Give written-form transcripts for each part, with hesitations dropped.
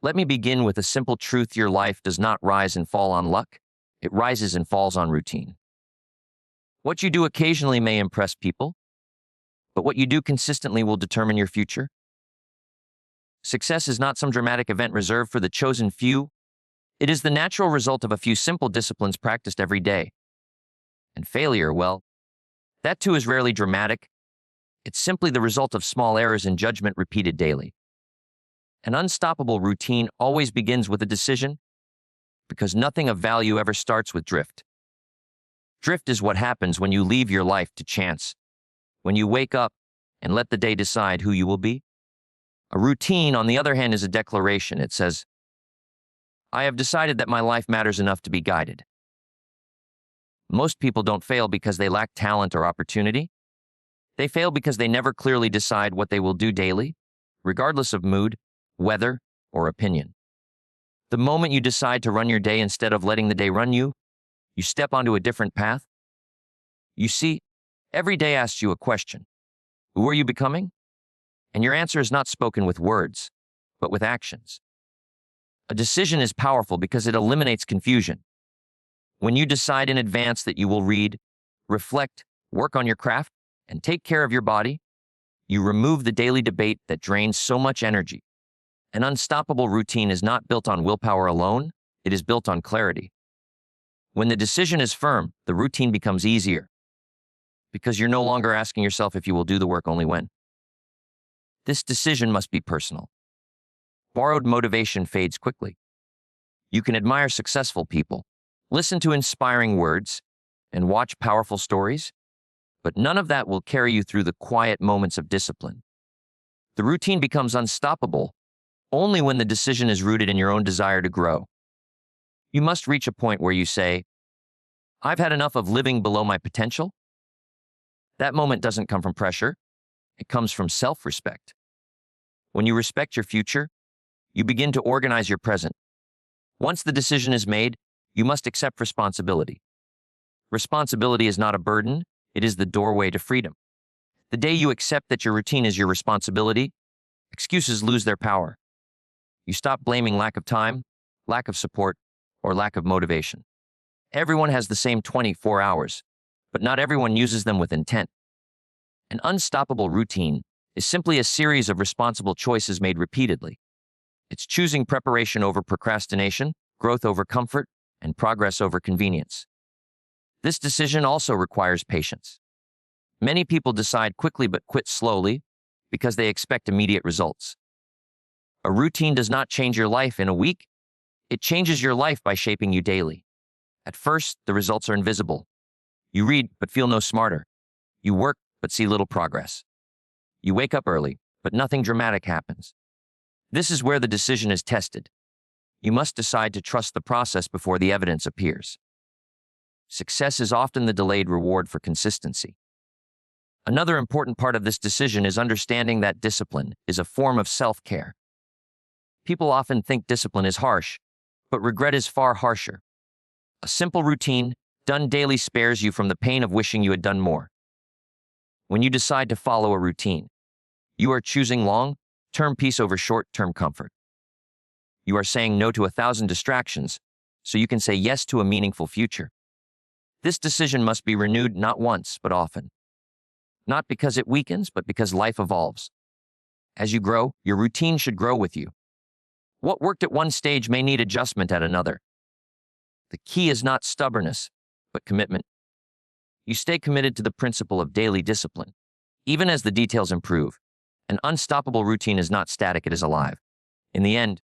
Let me begin with a simple truth: your life does not rise and fall on luck, it rises and falls on routine. What you do occasionally may impress people, but what you do consistently will determine your future. Success is not some dramatic event reserved for the chosen few. It is the natural result of a few simple disciplines practiced every day. And failure, well, that too is rarely dramatic. It's simply the result of small errors in judgment repeated daily. An unstoppable routine always begins with a decision, because nothing of value ever starts with drift. Drift is what happens when you leave your life to chance, when you wake up and let the day decide who you will be. A routine, on the other hand, is a declaration. It says, I have decided that my life matters enough to be guided. Most people don't fail because they lack talent or opportunity. They fail because they never clearly decide what they will do daily, regardless of mood, weather, or opinion. The moment you decide to run your day instead of letting the day run you, you step onto a different path. You see, every day asks you a question. Who are you becoming? And your answer is not spoken with words, but with actions. A decision is powerful because it eliminates confusion. When you decide in advance that you will read, reflect, work on your craft, and take care of your body, you remove the daily debate that drains so much energy. An unstoppable routine is not built on willpower alone, it is built on clarity. When the decision is firm, the routine becomes easier, because you're no longer asking yourself if you will do the work only when. This decision must be personal. Borrowed motivation fades quickly. You can admire successful people, listen to inspiring words, and watch powerful stories, but none of that will carry you through the quiet moments of discipline. The routine becomes unstoppable only when the decision is rooted in your own desire to grow. You must reach a point where you say, I've had enough of living below my potential. That moment doesn't come from pressure. It comes from self-respect. When you respect your future, you begin to organize your present. Once the decision is made, you must accept responsibility. Responsibility is not a burden, it is the doorway to freedom. The day you accept that your routine is your responsibility, excuses lose their power. You stop blaming lack of time, lack of support, or lack of motivation. Everyone has the same 24 hours, but not everyone uses them with intent. An unstoppable routine is simply a series of responsible choices made repeatedly. It's choosing preparation over procrastination, growth over comfort, and progress over convenience. This decision also requires patience. Many people decide quickly but quit slowly because they expect immediate results. A routine does not change your life in a week. It changes your life by shaping you daily. At first, the results are invisible. You read but feel no smarter. You work but see little progress. You wake up early, but nothing dramatic happens. This is where the decision is tested. You must decide to trust the process before the evidence appears. Success is often the delayed reward for consistency. Another important part of this decision is understanding that discipline is a form of self-care. People often think discipline is harsh, but regret is far harsher. A simple routine, done daily, spares you from the pain of wishing you had done more. When you decide to follow a routine, you are choosing long-term peace over short-term comfort. You are saying no to 1,000 distractions so you can say yes to a meaningful future. This decision must be renewed not once, but often. Not because it weakens, but because life evolves. As you grow, your routine should grow with you. What worked at one stage may need adjustment at another. The key is not stubbornness, but commitment. You stay committed to the principle of daily discipline, even as the details improve. An unstoppable routine is not static, it is alive. In the end,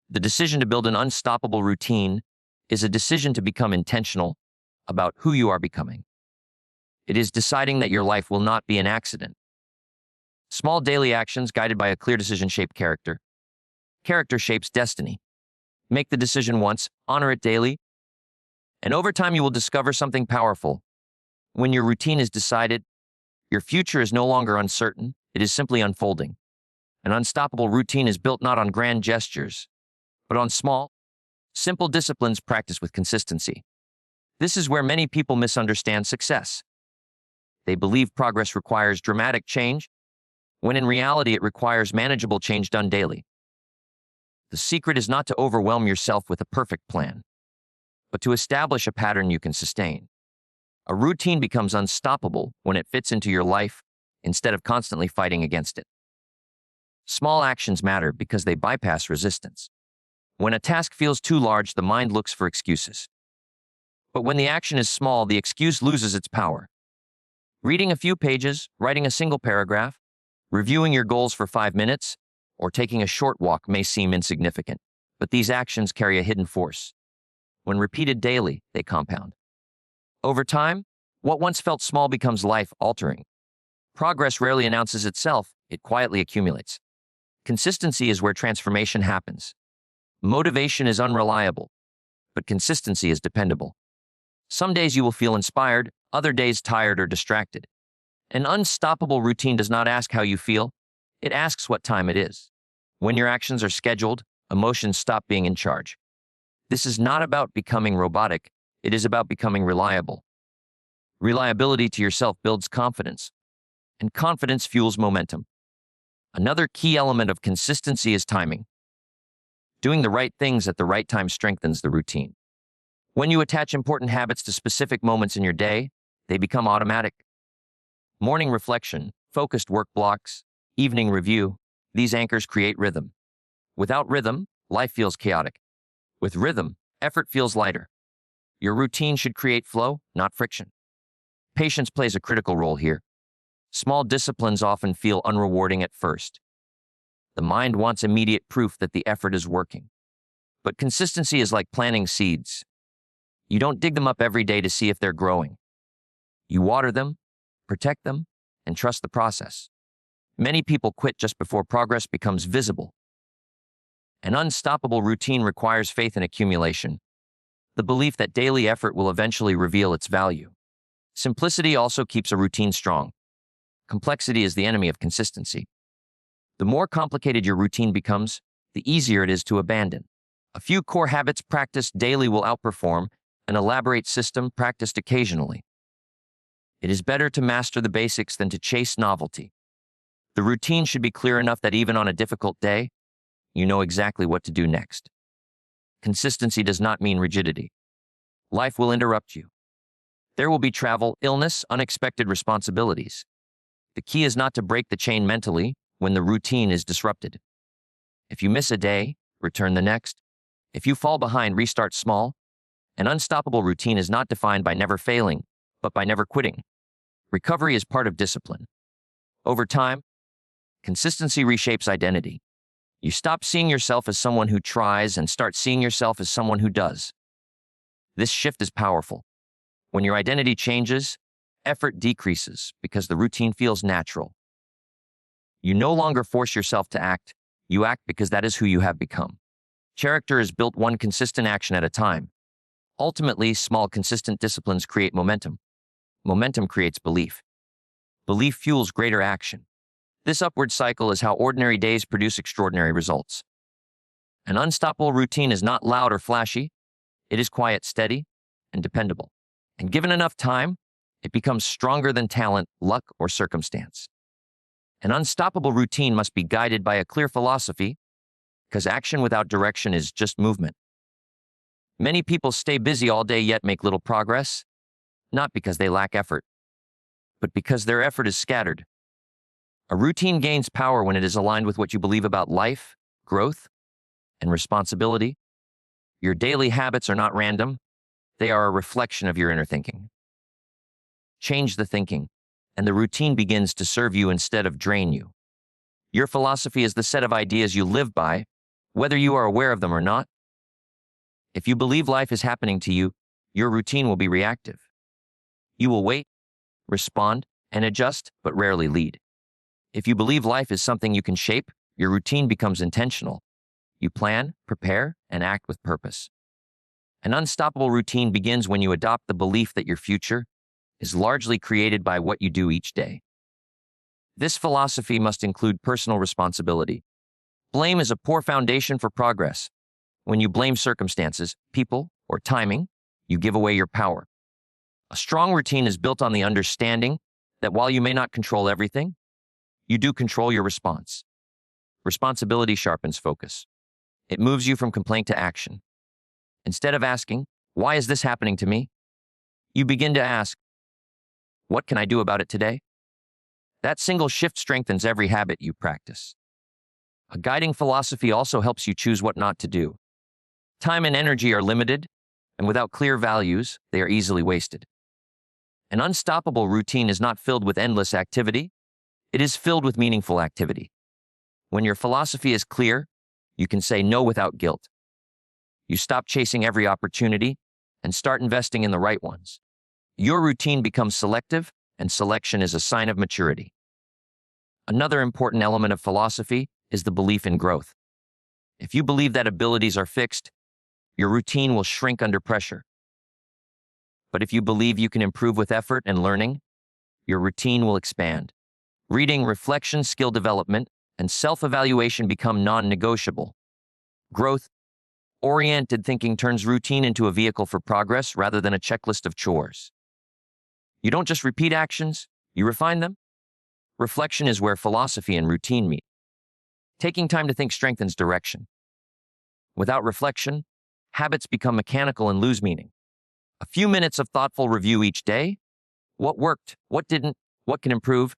the decision to build an unstoppable routine is a decision to become intentional about who you are becoming. It is deciding that your life will not be an accident. Small daily actions guided by a clear decision shape character. Character shapes destiny. Make the decision once, honor it daily, and over time you will discover something powerful. When your routine is decided, your future is no longer uncertain, it is simply unfolding. An unstoppable routine is built not on grand gestures, but on small, simple disciplines practiced with consistency. This is where many people misunderstand success. They believe progress requires dramatic change, when in reality it requires manageable change done daily. The secret is not to overwhelm yourself with a perfect plan, but to establish a pattern you can sustain. A routine becomes unstoppable when it fits into your life instead of constantly fighting against it. Small actions matter because they bypass resistance. When a task feels too large, the mind looks for excuses. But when the action is small, the excuse loses its power. Reading a few pages, writing a single paragraph, reviewing your goals for 5 minutes, or taking a short walk may seem insignificant, but these actions carry a hidden force. When repeated daily, they compound. Over time, what once felt small becomes life-altering. Progress rarely announces itself, it quietly accumulates. Consistency is where transformation happens. Motivation is unreliable, but consistency is dependable. Some days you will feel inspired, other days tired or distracted. An unstoppable routine does not ask how you feel, it asks what time it is. When your actions are scheduled, emotions stop being in charge. This is not about becoming robotic, it is about becoming reliable. Reliability to yourself builds confidence, and confidence fuels momentum. Another key element of consistency is timing. Doing the right things at the right time strengthens the routine. When you attach important habits to specific moments in your day, they become automatic. Morning reflection, focused work blocks, evening review, these anchors create rhythm. Without rhythm, life feels chaotic. With rhythm, effort feels lighter. Your routine should create flow, not friction. Patience plays a critical role here. Small disciplines often feel unrewarding at first. The mind wants immediate proof that the effort is working. But consistency is like planting seeds. You don't dig them up every day to see if they're growing. You water them, protect them, and trust the process. Many people quit just before progress becomes visible. An unstoppable routine requires faith in accumulation, the belief that daily effort will eventually reveal its value. Simplicity also keeps a routine strong. Complexity is the enemy of consistency. The more complicated your routine becomes, the easier it is to abandon. A few core habits practiced daily will outperform an elaborate system practiced occasionally. It is better to master the basics than to chase novelty. The routine should be clear enough that even on a difficult day, you know exactly what to do next. Consistency does not mean rigidity. Life will interrupt you. There will be travel, illness, unexpected responsibilities. The key is not to break the chain mentally when the routine is disrupted. If you miss a day, return the next. If you fall behind, restart small. An unstoppable routine is not defined by never failing, but by never quitting. Recovery is part of discipline. Over time, consistency reshapes identity. You stop seeing yourself as someone who tries and start seeing yourself as someone who does. This shift is powerful. When your identity changes, effort decreases because the routine feels natural. You no longer force yourself to act, you act because that is who you have become. Character is built one consistent action at a time. Ultimately, small consistent disciplines create momentum. Momentum creates belief. Belief fuels greater action. This upward cycle is how ordinary days produce extraordinary results. An unstoppable routine is not loud or flashy. It is quiet, steady, and dependable. And given enough time, it becomes stronger than talent, luck, or circumstance. An unstoppable routine must be guided by a clear philosophy, because action without direction is just movement. Many people stay busy all day yet make little progress, not because they lack effort, but because their effort is scattered. A routine gains power when it is aligned with what you believe about life, growth, and responsibility. Your daily habits are not random, they are a reflection of your inner thinking. Change the thinking, and the routine begins to serve you instead of drain you. Your philosophy is the set of ideas you live by, whether you are aware of them or not. If you believe life is happening to you, your routine will be reactive. You will wait, respond, and adjust, but rarely lead. If you believe life is something you can shape, your routine becomes intentional. You plan, prepare, and act with purpose. An unstoppable routine begins when you adopt the belief that your future is largely created by what you do each day. This philosophy must include personal responsibility. Blame is a poor foundation for progress. When you blame circumstances, people, or timing, you give away your power. A strong routine is built on the understanding that while you may not control everything, you do control your response. Responsibility sharpens focus. It moves you from complaint to action. Instead of asking, "Why is this happening to me?" you begin to ask, "What can I do about it today?" That single shift strengthens every habit you practice. A guiding philosophy also helps you choose what not to do. Time and energy are limited, and without clear values, they are easily wasted. An unstoppable routine is not filled with endless activity, it is filled with meaningful activity. When your philosophy is clear, you can say no without guilt. You stop chasing every opportunity and start investing in the right ones. Your routine becomes selective, and selection is a sign of maturity. Another important element of philosophy is the belief in growth. If you believe that abilities are fixed, your routine will shrink under pressure. But if you believe you can improve with effort and learning, your routine will expand. Reading, reflection, skill development, and self-evaluation become non-negotiable. Growth-oriented thinking turns routine into a vehicle for progress rather than a checklist of chores. You don't just repeat actions, you refine them. Reflection is where philosophy and routine meet. Taking time to think strengthens direction. Without reflection, habits become mechanical and lose meaning. A few minutes of thoughtful review each day, what worked, what didn't, what can improve,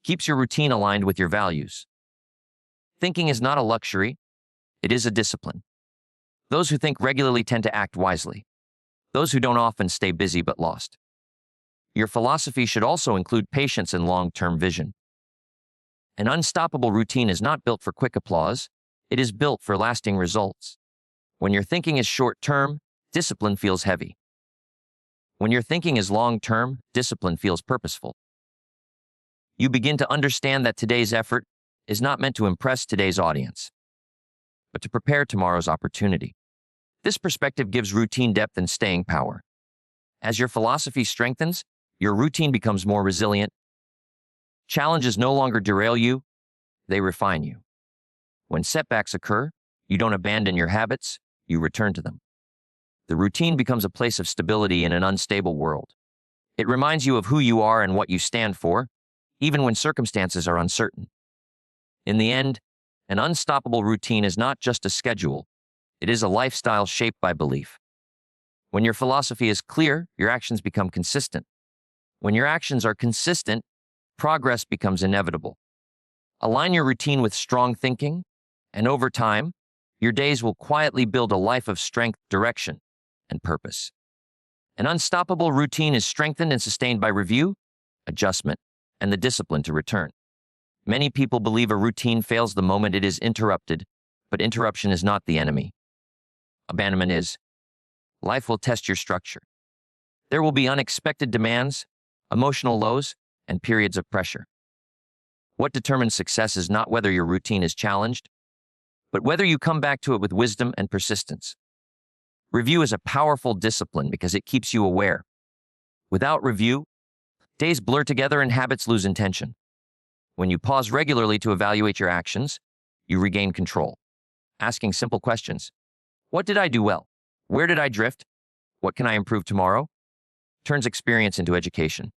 keeps your routine aligned with your values. Thinking is not a luxury, it is a discipline. Those who think regularly tend to act wisely. Those who don't often stay busy but lost. Your philosophy should also include patience and long-term vision. An unstoppable routine is not built for quick applause, it is built for lasting results. When your thinking is short-term, discipline feels heavy. When your thinking is long-term, discipline feels purposeful. You begin to understand that today's effort is not meant to impress today's audience, but to prepare tomorrow's opportunity. This perspective gives routine depth and staying power. As your philosophy strengthens, your routine becomes more resilient. Challenges no longer derail you, they refine you. When setbacks occur, you don't abandon your habits, you return to them. The routine becomes a place of stability in an unstable world. It reminds you of who you are and what you stand for, even when circumstances are uncertain. In the end, an unstoppable routine is not just a schedule, it is a lifestyle shaped by belief. When your philosophy is clear, your actions become consistent. When your actions are consistent, progress becomes inevitable. Align your routine with strong thinking, and over time, your days will quietly build a life of strength, direction, and purpose. An unstoppable routine is strengthened and sustained by review, adjustment, and the discipline to return. Many people believe a routine fails the moment it is interrupted, but interruption is not the enemy. Abandonment is. Life will test your structure. There will be unexpected demands, emotional lows, and periods of pressure. What determines success is not whether your routine is challenged, but whether you come back to it with wisdom and persistence. Review is a powerful discipline because it keeps you aware. Without review, days blur together and habits lose intention. When you pause regularly to evaluate your actions, you regain control. Asking simple questions. What did I do well? Where did I drift? What can I improve tomorrow? Turns experience into education.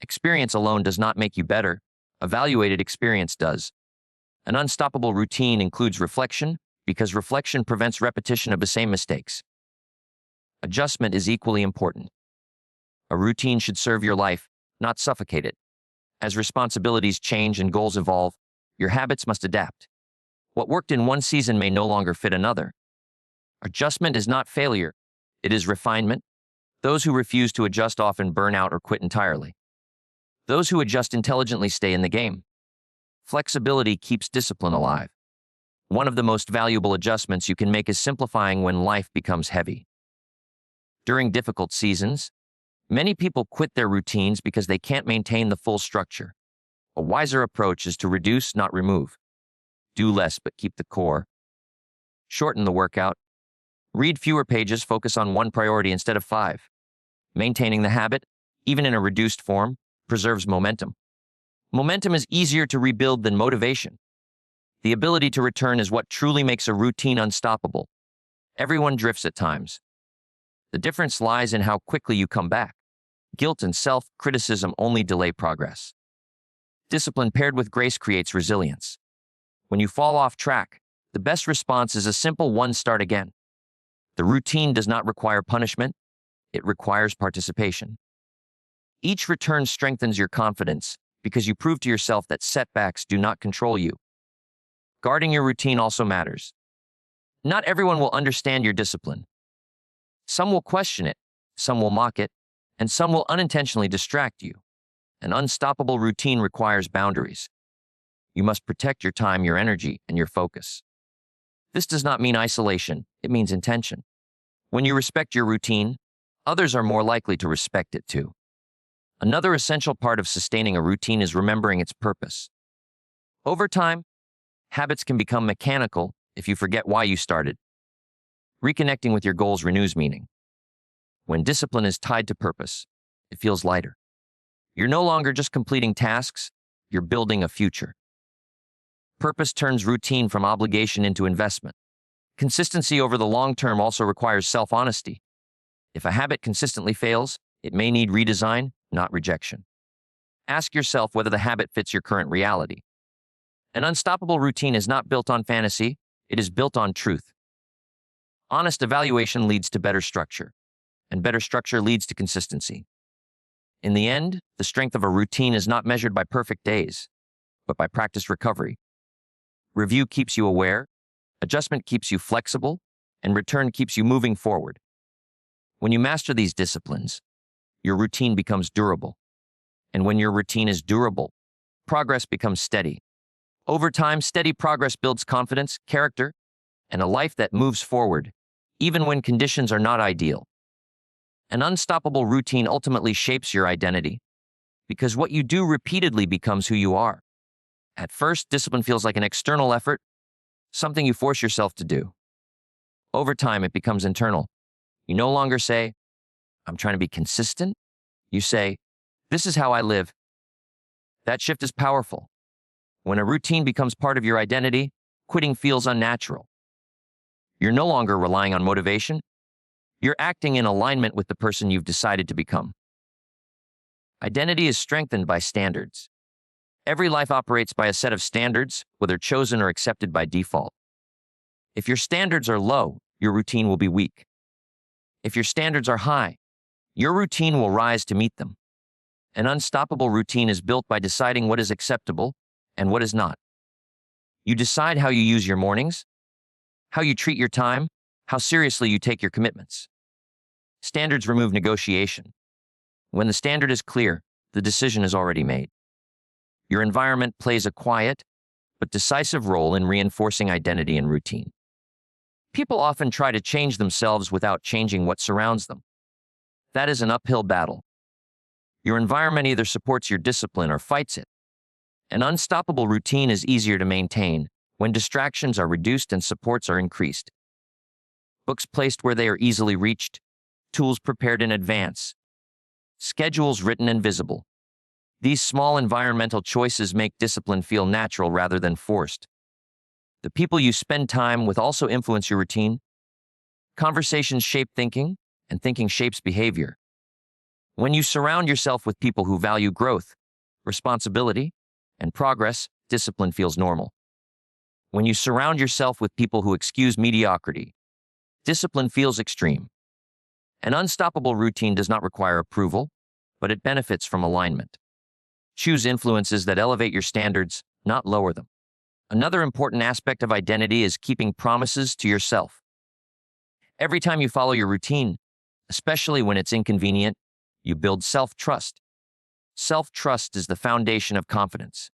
Experience alone does not make you better. Evaluated experience does. An unstoppable routine includes reflection because reflection prevents repetition of the same mistakes. Adjustment is equally important. A routine should serve your life, not suffocate it. As responsibilities change and goals evolve, your habits must adapt. What worked in one season may no longer fit another. Adjustment is not failure, it is refinement. Those who refuse to adjust often burn out or quit entirely. Those who adjust intelligently stay in the game. Flexibility keeps discipline alive. One of the most valuable adjustments you can make is simplifying when life becomes heavy. During difficult seasons, many people quit their routines because they can't maintain the full structure. A wiser approach is to reduce, not remove. Do less, but keep the core. Shorten the workout. Read fewer pages, focus on one priority instead of 5. Maintaining the habit, even in a reduced form, preserves momentum. Momentum is easier to rebuild than motivation. The ability to return is what truly makes a routine unstoppable. Everyone drifts at times. The difference lies in how quickly you come back. Guilt and self-criticism only delay progress. Discipline paired with grace creates resilience. When you fall off track, The best response is a simple one: start again. The routine does not require punishment, it requires participation. Each return strengthens your confidence because you prove to yourself that setbacks do not control you. Guarding your routine also matters. Not everyone will understand your discipline. Some will question it, some will mock it, and some will unintentionally distract you. An unstoppable routine requires boundaries. You must protect your time, your energy, and your focus. This does not mean isolation, it means intention. When you respect your routine, others are more likely to respect it too. Another essential part of sustaining a routine is remembering its purpose. Over time, habits can become mechanical if you forget why you started. Reconnecting with your goals renews meaning. When discipline is tied to purpose, it feels lighter. You're no longer just completing tasks, you're building a future. Purpose turns routine from obligation into investment. Consistency over the long term also requires self-honesty. If a habit consistently fails, it may need redesign, not rejection. Ask yourself whether the habit fits your current reality. An unstoppable routine is not built on fantasy, it is built on truth. Honest evaluation leads to better structure, and better structure leads to consistency. In the end, the strength of a routine is not measured by perfect days, but by practiced recovery. Review keeps you aware, adjustment keeps you flexible, and return keeps you moving forward. When you master these disciplines, your routine becomes durable. And when your routine is durable, progress becomes steady. Over time, steady progress builds confidence, character, and a life that moves forward, even when conditions are not ideal. An unstoppable routine ultimately shapes your identity, because what you do repeatedly becomes who you are. At first, discipline feels like an external effort, something you force yourself to do. Over time, it becomes internal. You no longer say, I'm trying to be consistent. You say, this is how I live. That shift is powerful. When a routine becomes part of your identity, quitting feels unnatural. You're no longer relying on motivation. You're acting in alignment with the person you've decided to become. Identity is strengthened by standards. Every life operates by a set of standards, whether chosen or accepted by default. If your standards are low, your routine will be weak. If your standards are high, your routine will rise to meet them. An unstoppable routine is built by deciding what is acceptable and what is not. You decide how you use your mornings, how you treat your time, how seriously you take your commitments. Standards remove negotiation. When the standard is clear, the decision is already made. Your environment plays a quiet but decisive role in reinforcing identity and routine. People often try to change themselves without changing what surrounds them. That is an uphill battle. Your environment either supports your discipline or fights it. An unstoppable routine is easier to maintain when distractions are reduced and supports are increased. Books placed where they are easily reached, tools prepared in advance, schedules written and visible. These small environmental choices make discipline feel natural rather than forced. The people you spend time with also influence your routine. Conversations shape thinking, and thinking shapes behavior. When you surround yourself with people who value growth, responsibility, and progress, discipline feels normal. When you surround yourself with people who excuse mediocrity, discipline feels extreme. An unstoppable routine does not require approval, but it benefits from alignment. Choose influences that elevate your standards, not lower them. Another important aspect of identity is keeping promises to yourself. Every time you follow your routine, especially when it's inconvenient, you build self-trust. Self-trust is the foundation of confidence.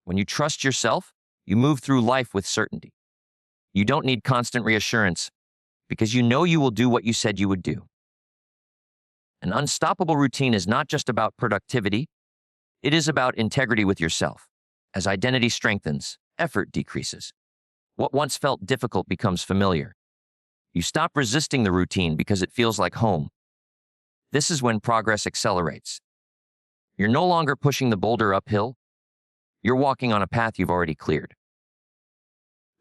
When you trust yourself, you move through life with certainty. You don't need constant reassurance because you know you will do what you said you would do. An unstoppable routine is not just about productivity, it is about integrity with yourself. As identity strengthens, effort decreases. What once felt difficult becomes familiar. You stop resisting the routine because it feels like home. This is when progress accelerates. You're no longer pushing the boulder uphill. You're walking on a path you've already cleared.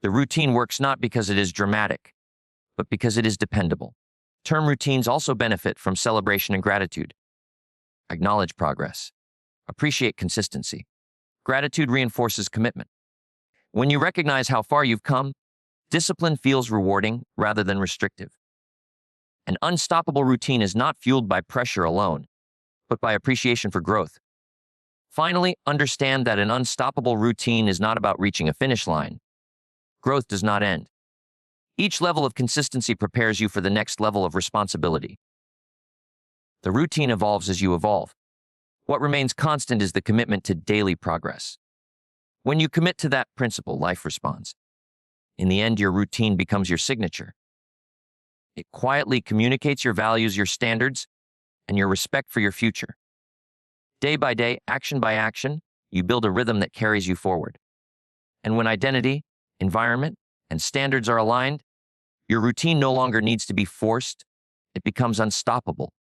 The routine works not because it is dramatic, but because it is dependable. Term routines also benefit from celebration and gratitude. Acknowledge progress. Appreciate consistency. Gratitude reinforces commitment. When you recognize how far you've come, Discipline feels rewarding rather than restrictive. An unstoppable routine is not fueled by pressure alone, but by appreciation for growth. Finally, understand that an unstoppable routine is not about reaching a finish line. Growth does not end. Each level of consistency prepares you for the next level of responsibility. The routine evolves as you evolve. What remains constant is the commitment to daily progress. When you commit to that principle, life responds. In the end, your routine becomes your signature. It quietly communicates your values, your standards, and your respect for your future. Day by day, action by action, you build a rhythm that carries you forward. And when identity, environment, and standards are aligned, your routine no longer needs to be forced. It becomes unstoppable.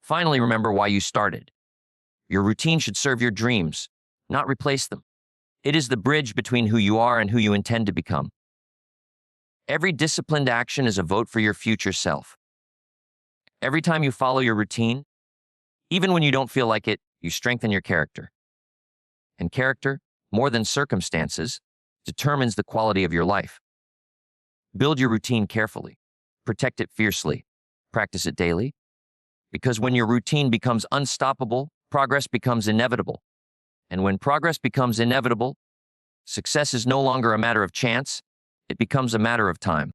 Finally, remember why you started. Your routine should serve your dreams, not replace them. It is the bridge between who you are and who you intend to become. Every disciplined action is a vote for your future self. Every time you follow your routine, even when you don't feel like it, you strengthen your character. And character, more than circumstances, determines the quality of your life. Build your routine carefully. Protect it fiercely. Practice it daily. Because when your routine becomes unstoppable, progress becomes inevitable. And when progress becomes inevitable, success is no longer a matter of chance, it becomes a matter of time.